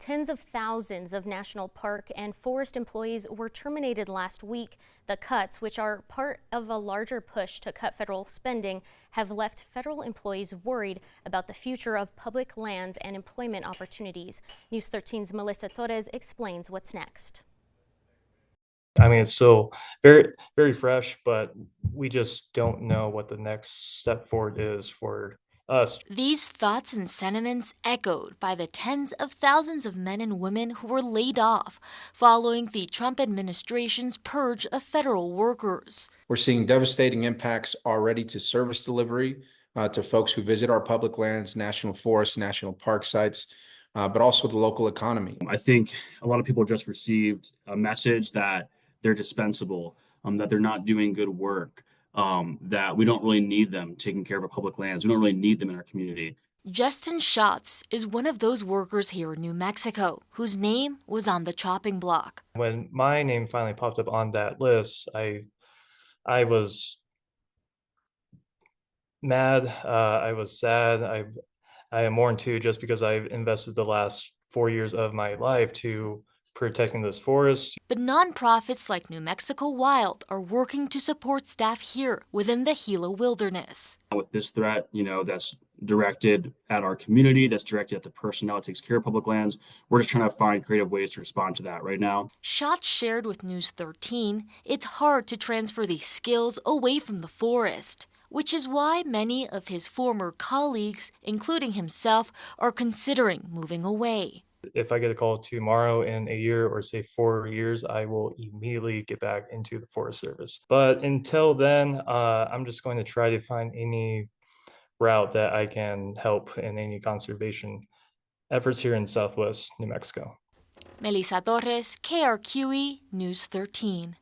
Tens of thousands of national park and forest employees were terminated last week. The cuts, which are part of a larger push to cut federal spending, have left federal employees worried about the future of public lands and employment opportunities. News 13's Melissa Torres explains what's next. I mean, it's still very, very fresh, but we just don't know what the next step forward is for us. These thoughts and sentiments echoed by the tens of thousands of men and women who were laid off following the Trump administration's purge of federal workers. We're seeing devastating impacts already to service delivery, to folks who visit our public lands, national forests, national park sites, but also the local economy. I think a lot of people just received a message that they're dispensable, that they're not doing good work, that we don't really need them taking care of our public lands. We don't really need them in our community. Justin Schatz is one of those workers here in New Mexico whose name was on the chopping block. When my name finally popped up on that list, I was mad. I was sad. I am mourned too, just because I've invested the last 4 years of my life to protecting this forest. But nonprofits like New Mexico Wild are working to support staff here within the Gila wilderness. With this threat, that's directed at our community, that's directed at the personnel that takes care of public lands, we're just trying to find creative ways to respond to that right now. Schatz shared with News 13 it's hard to transfer these skills away from the forest, which is why many of his former colleagues, including himself, are considering moving away. If I get a call tomorrow in a year or say 4 years, I will immediately get back into the Forest Service. But until then, I'm just going to try to find any route that I can help in any conservation efforts here in Southwest New Mexico. Melissa Torres, KRQE News 13.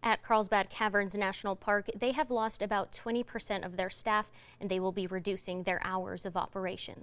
At Carlsbad Caverns National Park, they have lost about 20% of their staff, and they will be reducing their hours of operations.